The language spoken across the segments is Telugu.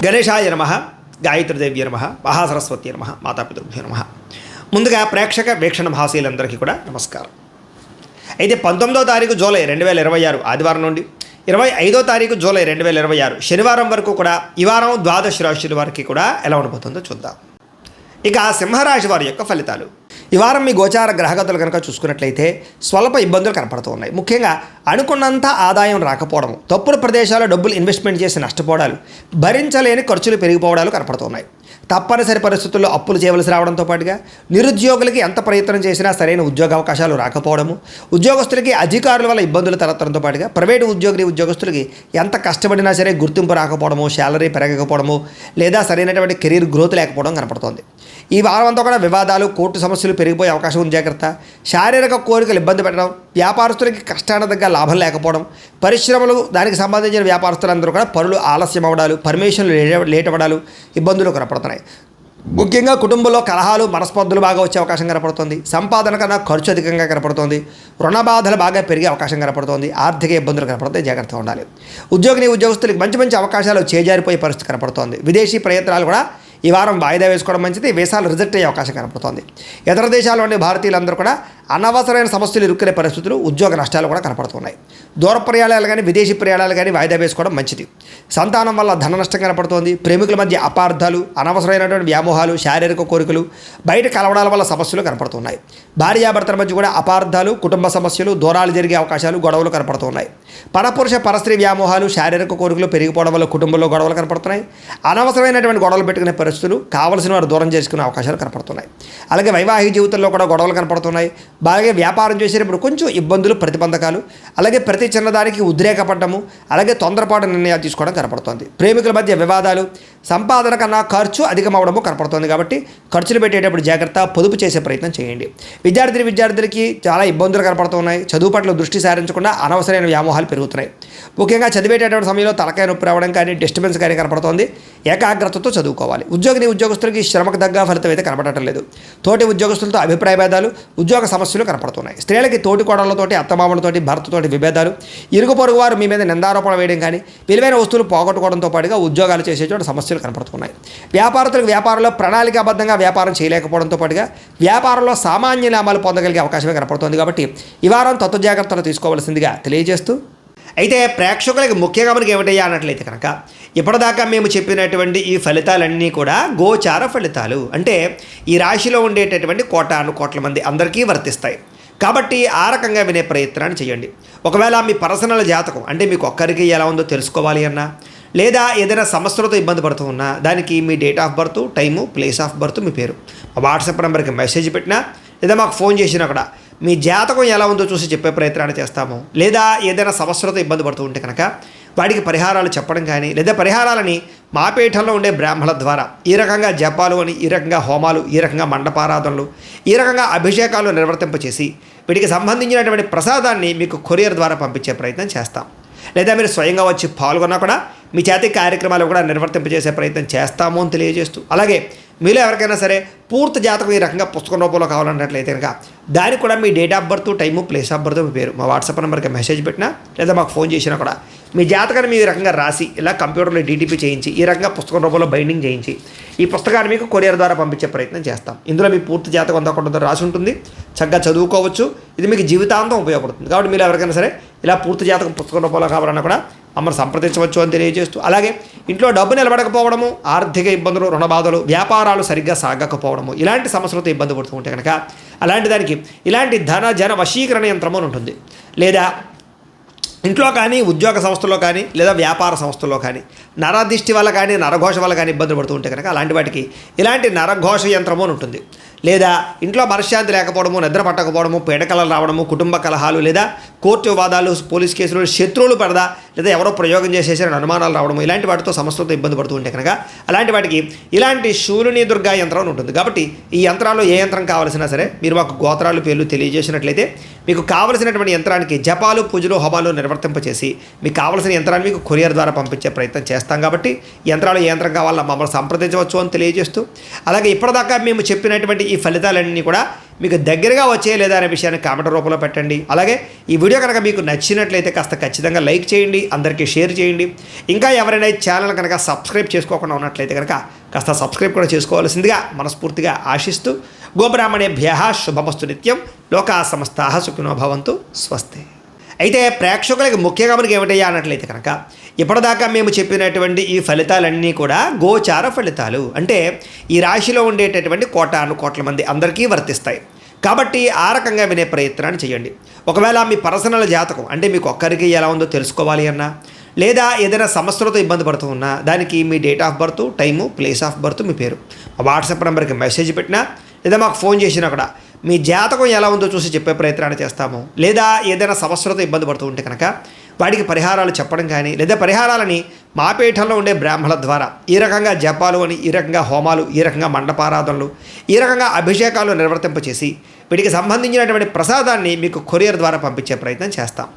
గణేశాయ నమః, గాయత్రీదేవ్య నమః, మహాసరస్వతి నమః, మాతాపితృభ్యో నమః. ముందుగా ప్రేక్షక వీక్షణ భాషలందరికీ కూడా నమస్కారం. అయితే 19వ తారీఖు జూలై 2026 ఆదివారం నుండి 25వ తారీఖు జూలై 2026 శనివారం వరకు కూడా ఈ వారం ద్వాదశ రాశుల వారికి కూడా ఎలా ఉండబోతుందో చూద్దాం. ఇక సింహరాశి వారి యొక్క ఫలితాలు. ఈ వారం మీ గోచార గ్రహగతులు కనుక చూసుకున్నట్లయితే స్వల్ప ఇబ్బందులు కనపడుతూ ఉన్నాయి. ముఖ్యంగా అనుకున్నంత ఆదాయం రాకపోవడం, తప్పుడు ప్రదేశాల్లో డబ్బులు ఇన్వెస్ట్మెంట్ చేసి నష్టపోవడాలు, భరించలేని ఖర్చులు పెరిగిపోవడాలు కనపడుతున్నాయి. తప్పనిసరి పరిస్థితుల్లో అప్పులు చేయవలసి రావడంతో పాటుగా నిరుద్యోగులకి ఎంత ప్రయత్నం చేసినా సరైన ఉద్యోగ అవకాశాలు రాకపోవడము, ఉద్యోగస్తులకి అధికారుల వల్ల ఇబ్బందులు తలెత్తడంతో పాటుగా ప్రైవేటు ఉద్యోగులకి ఎంత కష్టపడినా సరే గుర్తింపు రాకపోవడము, శాలరీ పెరగకపోవడము, లేదా సరైనటువంటి కెరీర్ గ్రోత్ లేకపోవడం కనపడుతోంది. ఈ వారం అంతా కూడా వివాదాలు, కోర్టు సమస్యలు పెరిగిపోయే అవకాశం ఉంది. జాగ్రత్త. శారీరక కోరికలు ఇబ్బంది పెట్టడం, వ్యాపారస్తులకి కష్టానికి తగ్గ లాభం లేకపోవడం, పరిశ్రమలు దానికి సంబంధించిన వ్యాపారస్తులందరూ కూడా పనులు ఆలస్యం అవ్వడాలు, పర్మిషన్లు లేట్ అవ్వడాలు, ఇబ్బందులు కనపడుతున్నాయి. ముఖ్యంగా కుటుంబంలో కలహాలు, మనస్పర్ధలు బాగా వచ్చే అవకాశం కనపడుతుంది. సంపాదన కన్నా ఖర్చు అధికంగా కనపడుతుంది. రుణ బాధలు బాగా పెరిగే అవకాశం కనపడుతుంది. ఆర్థిక ఇబ్బందులు కనపడతాయి. జాగ్రత్తగా ఉండాలి. ఉద్యోగులకి మంచి అవకాశాలు చేజారిపోయే పరిస్థితి కనపడుతోంది. విదేశీ ప్రయత్నాలు కూడా ఈ వారం వాయిదా వేసుకోవడం మంచిది. వీసాలు రిజెక్ట్ అయ్యే అవకాశం కనపడుతోంది. ఇతర దేశాల్లోని భారతీయులందరూ కూడా అనవసరమైన సమస్యలు ఇరుక్కునే పరిస్థితులు, ఉద్యోగ నష్టాలు కూడా కనపడుతున్నాయి. దూర ప్రయాణాలు కానీ విదేశీ ప్రయాణాలు కానీ వాయిదా వేసుకోవడం మంచిది. సంతానం వల్ల ధన నష్టం కనపడుతోంది. ప్రేమికుల మధ్య అపార్థాలు, అనవసరమైనటువంటి వ్యామోహాలు, శారీరక కోరికలు, బయట కలవడాల వల్ల సమస్యలు కనపడుతున్నాయి. భార్యాభర్తల మధ్య కూడా అపార్థాలు, కుటుంబ సమస్యలు, దూరాలు జరిగే అవకాశాలు, గొడవలు కనపడుతున్నాయి. పరపురుష పరస్త్రీ వ్యామోహాలు, శారీరక కోరికలు పెరిగిపోవడం వల్ల కుటుంబంలో గొడవలు కనపడుతున్నాయి. అనవసరమైనటువంటి గొడవలు పెట్టుకునే పరిస్థితులు, కావలసిన వారు దూరం చేసుకునే అవకాశాలు కనపడుతున్నాయి. అలాగే వైవాహిక జీవితంలో కూడా గొడవలు కనపడుతున్నాయి. బాగా వ్యాపారం చేసేటప్పుడు కొంచెం ఇబ్బందులు, ప్రతిబంధకాలు, అలాగే ప్రతి చిన్నదానికి ఉద్రేకపడ్డము, అలాగే తొందరపాటు నిర్ణయాలు తీసుకోవడం కనపడుతుంది. ప్రేమికుల మధ్య వివాదాలు, సంపాదన కన్నా ఖర్చు అధికమవడము కనపడుతుంది. కాబట్టి ఖర్చులు పెట్టేటప్పుడు జాగ్రత్త, పొదుపు చేసే ప్రయత్నం చేయండి. విద్యార్థులకి చాలా ఇబ్బందులు కనపడుతున్నాయి. చదువు పట్ల దృష్టి సారించకుండా అనవసరమైన వ్యామోహాలు పెరుగుతున్నాయి. ముఖ్యంగా చదివేటటువంటి సమయంలో తలకాయ నొప్పి రావడం కానీ, డిస్టర్బెన్స్ కానీ కనపడుతోంది. ఏకాగ్రతతో చదువుకోవాలి. ఉద్యోగస్తులకి శ్రమకు తగ్గ ఫలితం అయితే కనపడటం లేదు. తోటి ఉద్యోగస్తులతో అభిప్రాయ భేదాలు, ఉద్యోగ సమస్యలు కనపడుతున్నాయి. స్త్రీలకి తోటి కోడళ్లతోటి, అత్తమామలతోటి, భర్తతోటి విభేదాలు, ఇరుగు పొరుగు వారు మీ మీద నిందారోపణ వేయడం కానీ, విలువైన వస్తువులు పోగొట్టుకోవడంతో పాటుగా ఉద్యోగాలు చేసే చోట సమస్యలు కనపడుతున్నాయి. వ్యాపారంలో ప్రణాళికాబద్ధంగా వ్యాపారం చేయలేకపోవడంతో పాటుగా వ్యాపారంలో సామాన్య లాభాలు పొందగలిగే అవకాశమే కనపడుతుంది. కాబట్టి ఈ వారం తత్వ జాగ్రత్తలు తీసుకోవాల్సిందిగా తెలియజేస్తూ, అయితే ప్రేక్షకులకి ముఖ్యంగా మనకి ఏమిటయ్యా అన్నట్లయితే కనుక ఇప్పటిదాకా మేము చెప్పినటువంటి ఈ ఫలితాలన్నీ కూడా గోచార ఫలితాలు. అంటే ఈ రాశిలో ఉండేటటువంటి కోట్ల మంది అందరికీ వర్తిస్తాయి. కాబట్టి ఆ రకంగా వినే ప్రయత్నాన్ని చేయండి. ఒకవేళ మీ పర్సనల్ జాతకం అంటే మీకు ఒక్కరికి ఎలా ఉందో తెలుసుకోవాలి అన్నా, లేదా ఏదైనా సమస్యలతో ఇబ్బంది పడుతూ ఉన్నా, దానికి మీ date of birth, time, place of birth, మీ పేరు మా వాట్సాప్ నెంబర్కి మెసేజ్ పెట్టినా, లేదా మాకు ఫోన్ చేసినా కూడా మీ జాతకం ఎలా ఉందో చూసి చెప్పే ప్రయత్నాన్ని చేస్తాము. లేదా ఏదైనా సమస్యలతో ఇబ్బంది పడుతూ ఉంటే కనుక వాటికి పరిహారాలు చెప్పడం కానీ, లేదా పరిహారాలని మా పీఠంలో ఉండే బ్రాహ్మణుల ద్వారా ఈ రకంగా జపాలు అని, ఈ రకంగా హోమాలు, ఈ రకంగా మండపారాధనలు, ఈ రకంగా అభిషేకాలు నిర్వర్తింపచేసి వీటికి సంబంధించినటువంటి ప్రసాదాన్ని మీకు కొరియర్ ద్వారా పంపించే ప్రయత్నం చేస్తాం. లేదా మీరు స్వయంగా వచ్చి పాల్గొన్నా కూడా మీ చేతి కార్యక్రమాలు కూడా నిర్వర్తింపజేసే ప్రయత్నం చేస్తాము అని తెలియజేస్తూ, అలాగే మీలో ఎవరికైనా సరే పూర్తి జాతకం ఈ రకంగా పుస్తకం రూపంలో కావాలన్నట్లయితే కనుక దానికి కూడా మీ date of birth, time, place of birth, మీ పేరు మా వాట్సాప్ నెంబర్కి మెసేజ్ పెట్టినా, లేదా మాకు ఫోన్ చేసినా కూడా మీ జాతకాన్ని మీ రకంగా రాసి ఇలా కంప్యూటర్లో డీటీపీ చేయించి ఈ రకంగా పుస్తకం రూపంలో బైండింగ్ చేయించి ఈ పుస్తకాన్ని మీకు కొరియర్ ద్వారా పంపించే ప్రయత్నం చేస్తాం. ఇందులో మీ పూర్తి జాతకం అంతా కొంత రాసి ఉంటుంది. చక్కగా చదువుకోవచ్చు. ఇది మీకు జీవితాంతం ఉపయోగపడుతుంది. కాబట్టి మీరు ఎవరికైనా సరే ఇలా పూర్తి జాతకం పుస్తకం రూపంలో కావాలన్నా కూడా మమ్మల్ని సంప్రదించవచ్చు అని తెలియజేస్తూ, అలాగే ఇంట్లో డబ్బు నిలబడకపోవడము, ఆర్థిక ఇబ్బందులు, రుణ బాధలు, వ్యాపారాలు సరిగ్గా సాగకపోవడము, ఇలాంటి సమస్యలతో ఇబ్బంది పడుతూ ఉంటే కనుక అలాంటి దానికి ఇలాంటి జన వశీకరణ యంత్రము అని ఉంటుంది. లేదా ఇంట్లో కానీ, ఉద్యోగ సంస్థల్లో కానీ, లేదా వ్యాపార సంస్థల్లో కానీ నరదిష్టి వల్ల కానీ, నరఘోష వల్ల కానీ ఇబ్బందులు పడుతూ ఉంటే కనుక అలాంటి వాటికి ఇలాంటి నరఘోష యంత్రము అని ఉంటుంది. లేదా ఇంట్లో మనశ్శాంతి లేకపోవడము, నిద్ర పట్టకపోవడము, పీడకలలు రావడము, కుటుంబ కలహాలు, లేదా కోర్టు వివాదాలు, పోలీస్ కేసులు, శత్రువులు పడదా, లేదా ఎవరో ప్రయోగం చేసేసిన అనుమానాలు రావడము, ఇలాంటి వాటితో సమస్యలతో ఇబ్బంది పడుతూ ఉంటే కనుక అలాంటి వాటికి ఇలాంటి శూలిని దుర్గా యంత్రం అని ఉంటుంది. కాబట్టి ఈ యంత్రాల్లో ఏ యంత్రం కావాల్సినా సరే మీరు మాకు గోత్రాలు, పేర్లు తెలియజేసినట్లయితే మీకు కావలసినటువంటి యంత్రానికి జపాలు, పూజలు, హోమాలు నిర్వర్తింపచేసి మీకు కావలసిన యంత్రాన్ని మీకు కొరియర్ ద్వారా పంపించే ప్రయత్నం చేస్తాం. కాబట్టి యంత్రాలు ఏ యంత్రం కావాలో మమ్మల్ని సంప్రదించవచ్చు అని తెలియజేస్తూ, అలాగే ఇప్పటిదాకా మేము చెప్పినటువంటి ఈ ఫలితాలన్నీ కూడా మీకు దగ్గరగా వచ్చే లేదా అనే విషయాన్ని కామెంట్ రూపంలో పెట్టండి. అలాగే ఈ వీడియో కనుక మీకు నచ్చినట్లయితే కాస్త ఖచ్చితంగా లైక్ చేయండి, అందరికీ షేర్ చేయండి. ఇంకా ఎవరైనా ఈ ఛానల్ కనుక సబ్స్క్రైబ్ చేసుకోకుండా ఉన్నట్లయితే కనుక కాస్త సబ్స్క్రైబ్ కూడా చేసుకోవాల్సిందిగా మనస్ఫూర్తిగా ఆశిస్తూ గోబ్రాహ్మణేభ్యః శుభమస్తు నిత్యం. లోకాః సమస్తాః సుఖినో భవంతు. స్వస్తి. అయితే ప్రేక్షకులకి ముఖ్యంగా మనకి ఏమిటయ్యా అన్నట్లయితే కనుక ఇప్పటిదాకా మేము చెప్పినటువంటి ఈ ఫలితాలన్నీ కూడా గోచార ఫలితాలు, అంటే ఈ రాశిలో ఉండేటటువంటి కోట్ల మంది అందరికీ వర్తిస్తాయి. కాబట్టి ఆ రకంగా వినే ప్రయత్నాన్ని చేయండి. ఒకవేళ మీ పర్సనల్ జాతకం అంటే మీకు ఒక్కరికి ఎలా ఉందో తెలుసుకోవాలి అన్నా, లేదా ఏదైనా సమస్యలతో ఇబ్బంది పడుతూ ఉన్నా, దానికి మీ date of birth, time, place of birth, మీ పేరు మా వాట్సాప్ నెంబర్కి మెసేజ్ పెట్టినా, లేదా మాకు ఫోన్ చేసినా కూడా మీ జాతకం ఎలా ఉందో చూసి చెప్పే ప్రయత్నాన్ని చేస్తాము. లేదా ఏదైనా సమస్యలతో ఇబ్బంది పడుతూ ఉంటే కనుక వాటికి పరిహారాలు చెప్పడం కానీ, లేదా పరిహారాలని మా పీఠంలో ఉండే బ్రాహ్మణుల ద్వారా ఈ రకంగా జపాలు అని, ఈ రకంగా హోమాలు, ఈ రకంగా మండపారాధనలు, ఈ రకంగా అభిషేకాలు నిర్వర్తింపచేసి వీటికి సంబంధించినటువంటి ప్రసాదాన్ని మీకు కొరియర్ ద్వారా పంపించే ప్రయత్నం చేస్తాం.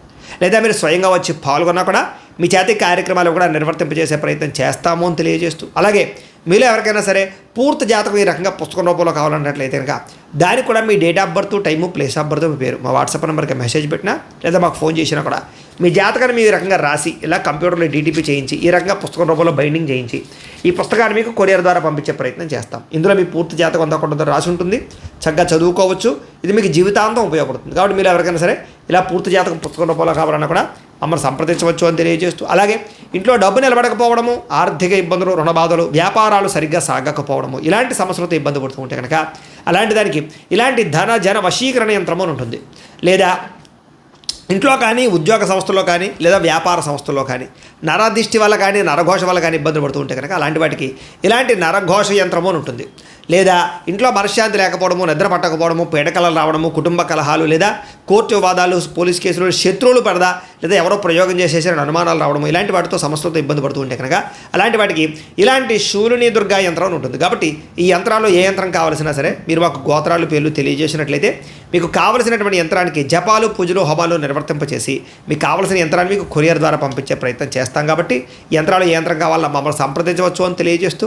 లేదా మీరు స్వయంగా వచ్చి పాల్గొన్నా కూడా మీ చేతి కార్యక్రమాలు కూడా నిర్వర్తింపజేసే ప్రయత్నం చేస్తాము అని తెలియజేస్తూ, అలాగే మీలో ఎవరికైనా సరే పూర్తి జాతకం ఈ రకంగా పుస్తకం రూపంలో కావాలన్నట్లయితే కనుక దానికి కూడా మీ date of birth, time, place of birth, మీ పేరు మా వాట్సాప్ నెంబర్కి మెసేజ్ పెట్టినా, లేదా మాకు ఫోన్ చేసినా కూడా మీ జాతకాన్ని మీ రకంగా రాసి ఇలా కంప్యూటర్లో డీటీపీ చేయించి ఈ రకంగా పుస్తకం రూపంలో బైండింగ్ చేయించి ఈ పుస్తకాన్ని మీకు కొరియర్ ద్వారా పంపించే ప్రయత్నం చేస్తాం. ఇందులో మీ పూర్తి జాతకం అంతా కూడా రాసి ఉంటుంది, చక్కగా చదువుకోవచ్చు. ఇది మీకు జీవితాంతం ఉపయోగపడుతుంది. కాబట్టి మీరు ఎవరికైనా సరే ఇలా పూర్తి జాతకం పుస్తకం రూపంలో కావాలన్నా కూడా మమ్మల్ని సంప్రదించవచ్చు అని తెలియజేస్తూ, అలాగే ఇంట్లో డబ్బు నిలబడకపోవడము, ఆర్థిక ఇబ్బందులు, రుణ బాధలు, వ్యాపారాలు సరిగ్గా సాగకపోవడము, ఇలాంటి సమస్యలతో ఇబ్బంది పడుతూ ఉంటే కనుక అలాంటి దానికి ఇలాంటి ధన జన వశీకరణ యంత్రము అని ఉంటుంది. లేదా ఇంట్లో కానీ, ఉద్యోగ సంస్థల్లో కానీ, లేదా వ్యాపార సంస్థల్లో కానీ నరదిష్టి వల్ల కానీ, నరఘోష వల్ల కానీ ఇబ్బంది పడుతూ ఉంటే కనుక అలాంటి వాటికి ఇలాంటి నరఘోష యంత్రము అని ఉంటుంది. లేదా ఇంట్లో మనశ్శాంతి లేకపోవడము, నిద్ర పట్టకపోవడము, పీడకలలు రావడము, కుటుంబ కలహాలు, లేదా కోర్టు వివాదాలు, పోలీస్ కేసులు, శత్రువులు పడదా, లేదా ఎవరో ప్రయోగం చేసేసిన అనుమానాలు రావడము, ఇలాంటి వాటితో సమస్యలతో ఇబ్బంది పడుతూ ఉంటే కనుక అలాంటి వాటికి ఇలాంటి శూలిని దుర్గా యంత్రం అని ఉంటుంది. కాబట్టి ఈ యంత్రాల్లో ఏ యంత్రం కావాల్సినా సరే మీరు మాకు గోత్రాలు, పేర్లు తెలియజేసినట్లయితే మీకు కావలసినటువంటి యంత్రానికి జపాలు, పూజలు, హోమాలు నిర్వర్తింపచేసి మీకు కావలసిన యంత్రాన్ని మీకు కొరియర్ ద్వారా పంపించే ప్రయత్నం చేస్తాం. కాబట్టి యంత్రాలు ఏ యంత్రం కావాలో మమ్మల్ని సంప్రదించవచ్చు అని తెలియజేస్తూ,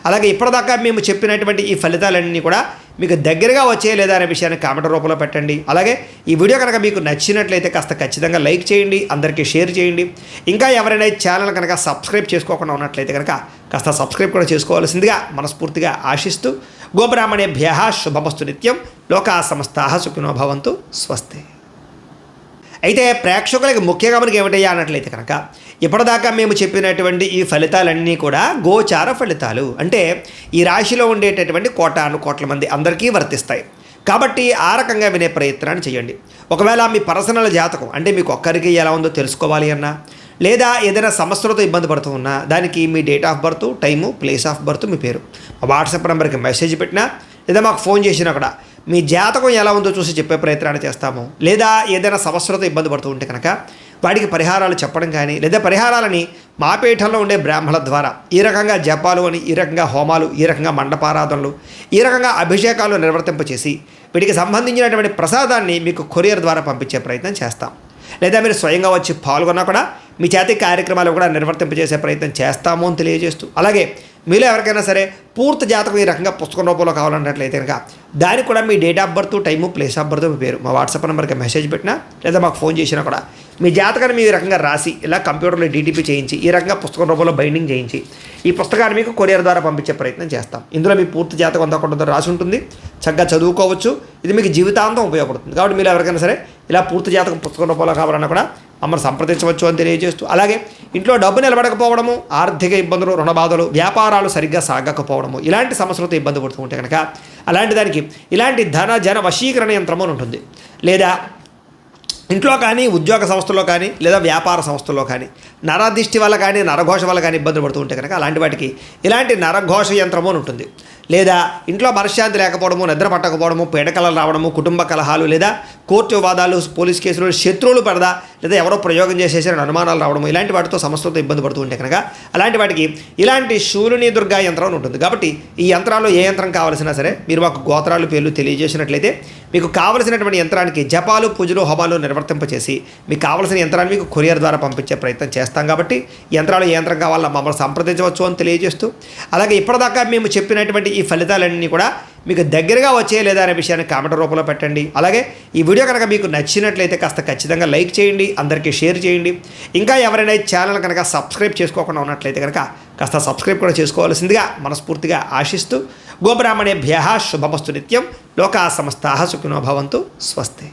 అలాగే ఇప్పటిదాకా మేము చెప్పినటువంటి ఈ ఫలితాలన్నీ కూడా మీకు దగ్గరగా వచ్చే లేదా అనే విషయాన్ని కామెంట్ రూపంలో పెట్టండి. అలాగే ఈ వీడియో కనుక మీకు నచ్చినట్లయితే కాస్త ఖచ్చితంగా లైక్ చేయండి, అందరికీ షేర్ చేయండి. ఇంకా ఎవరైనా ఈ ఛానల్ కనుక సబ్స్క్రైబ్ చేసుకోకుండా ఉన్నట్లయితే కనుక కాస్త సబ్స్క్రైబ్ కూడా చేసుకోవాల్సిందిగా మనస్ఫూర్తిగా ఆశిస్తూ గోబ్రాహ్మణేభ్యః శుభమస్తు నిత్యం. లోకాః సమస్తాః సుఖినో భవంతు. స్వస్తి. అయితే ప్రేక్షకులకి ముఖ్యంగా మనకి ఏమిటయ్యా అన్నట్లయితే కనుక ఇప్పటిదాకా మేము చెప్పినటువంటి ఈ ఫలితాలన్నీ కూడా గోచార ఫలితాలు, అంటే ఈ రాశిలో ఉండేటటువంటి కోట్ల మంది అందరికీ వర్తిస్తాయి. కాబట్టి ఆ రకంగా వినే ప్రయత్నాన్ని చేయండి. ఒకవేళ మీ పర్సనల్ జాతకం అంటే మీకు ఒక్కరికి ఎలా ఉందో తెలుసుకోవాలి అన్నా, లేదా ఏదైనా సమస్యలతో ఇబ్బంది పడుతూ ఉన్నా, దానికి మీ date of birth, time, place of birth, మీ పేరు మా వాట్సాప్ నెంబర్కి మెసేజ్ పెట్టినా, లేదా మాకు ఫోన్ చేసినా కూడా మీ జాతకం ఎలా ఉందో చూసి చెప్పే ప్రయత్నాన్ని చేస్తాము. లేదా ఏదైనా సమస్యలతో ఇబ్బంది పడుతూ ఉంటే కనుక వాటికి పరిహారాలు చెప్పడం కానీ, లేదా పరిహారాలని మా పీఠంలో ఉండే బ్రాహ్మణుల ద్వారా ఈ రకంగా జపాలు అని, ఈ రకంగా హోమాలు, ఈ రకంగా మండపారాధనలు, ఈ రకంగా అభిషేకాలు నిర్వర్తింపచేసి వీటికి సంబంధించినటువంటి ప్రసాదాన్ని మీకు కొరియర్ ద్వారా పంపించే ప్రయత్నం చేస్తాం. లేదా మీరు స్వయంగా వచ్చి పాల్గొన్నా కూడా మీ చేతి కార్యక్రమాలు కూడా నిర్వర్తింపజేసే ప్రయత్నం చేస్తాము అని తెలియజేస్తూ, అలాగే మీలో ఎవరికైనా సరే పూర్తి జాతకం ఈ రకంగా పుస్తకం రూపంలో కావాలన్నట్లయితే కనుక దానికి కూడా మీ date of birth, time, place of birth, మీ పేరు మా వాట్సాప్ నెంబర్కి మెసేజ్ పెట్టినా, లేదా మాకు ఫోన్ చేసినా కూడా మీ జాతకాన్ని మీ రకంగా రాసి ఇలా కంప్యూటర్లో డీటీపీ చేయించి ఈ రకంగా పుస్తకం రూపంలో బైండింగ్ చేయించి ఈ పుస్తకాన్ని మీకు కొరియర్ ద్వారా పంపించే ప్రయత్నం చేస్తాం. ఇందులో మీ పూర్తి జాతకం అంతా కూడా రాసి ఉంటుంది, చక్కగా చదువుకోవచ్చు. ఇది మీకు జీవితాంతం ఉపయోగపడుతుంది. కాబట్టి మీరు ఎవరికైనా సరే ఇలా పూర్తి జాతకం పుస్తకం రూపంలో కావాలన్నా కూడా మమ్మల్ని సంప్రదించవచ్చు అని తెలియజేస్తూ, అలాగే ఇంట్లో డబ్బు నిలబడకపోవడము, ఆర్థిక ఇబ్బందులు, రుణ బాధలు, వ్యాపారాలు సరిగ్గా సాగకపోవడము, ఇలాంటి సమస్యలతో ఇబ్బంది పడుతూ ఉంటే కనుక అలాంటి దానికి ఇలాంటి ధన జన వశీకరణ యంత్రము అని ఉంటుంది. లేదా ఇంట్లో కానీ, ఉద్యోగ సంస్థల్లో కానీ, లేదా వ్యాపార సంస్థల్లో కానీ నరదిష్టి వల్ల కానీ, నరఘోష వల్ల కానీ ఇబ్బంది పడుతూ ఉంటే కనుక అలాంటి వాటికి ఇలాంటి నరఘోష యంత్రము అని ఉంటుంది. లేదా ఇంట్లో మనశ్శాంతి లేకపోవడము, నిద్ర పట్టకపోవడము, పీడకలలు రావడము, కుటుంబ కలహాలు, లేదా కోర్టు వివాదాలు, పోలీస్ కేసులు, శత్రువులు పడదా, లేదా ఎవరో ప్రయోగం చేసేసిన అనుమానాలు రావడము, ఇలాంటి వాటితో సమస్యలతో ఇబ్బంది పడుతూ ఉంటే కనుక అలాంటి వాటికి ఇలాంటి శూలిని దుర్గా యంత్రం అని ఉంటుంది. కాబట్టి ఈ యంత్రాల్లో ఏ యంత్రం కావాల్సినా సరే మీరు మాకు గోత్రాలు, పేర్లు తెలియజేసినట్లయితే మీకు కావలసినటువంటి యంత్రానికి జపాలు, పూజలు, హోమాలు నిర్వర్తింపచేసి మీకు కావలసిన యంత్రాన్ని మీకు కొరియర్ ద్వారా పంపించే ప్రయత్నం చేస్తాం. కాబట్టి యంత్రాలు ఏ యంత్రం కావాలో మమ్మల్ని సంప్రదించవచ్చు అని తెలియజేస్తూ, అలాగే ఇప్పటిదాకా మేము చెప్పినటువంటి ఈ ఫలితాలన్నీ కూడా మీకు దగ్గరగా వచ్చే లేదా అనే విషయాన్ని కామెంట్ రూపంలో పెట్టండి. అలాగే ఈ వీడియో కనుక మీకు నచ్చినట్లయితే కాస్త ఖచ్చితంగా లైక్ చేయండి, అందరికీ షేర్ చేయండి. ఇంకా ఎవరైనా ఛానల్ కనుక సబ్స్క్రైబ్ చేసుకోకుండా ఉన్నట్లయితే కనుక కాస్త సబ్స్క్రైబ్ కూడా చేసుకోవాల్సిందిగా మనస్ఫూర్తిగా ఆశిస్తూ గోబ్రాహ్మణేభ్యః శుభమస్తు నిత్యం. లోకా సమస్తాః సుఖినో భవంతు. స్వస్తి.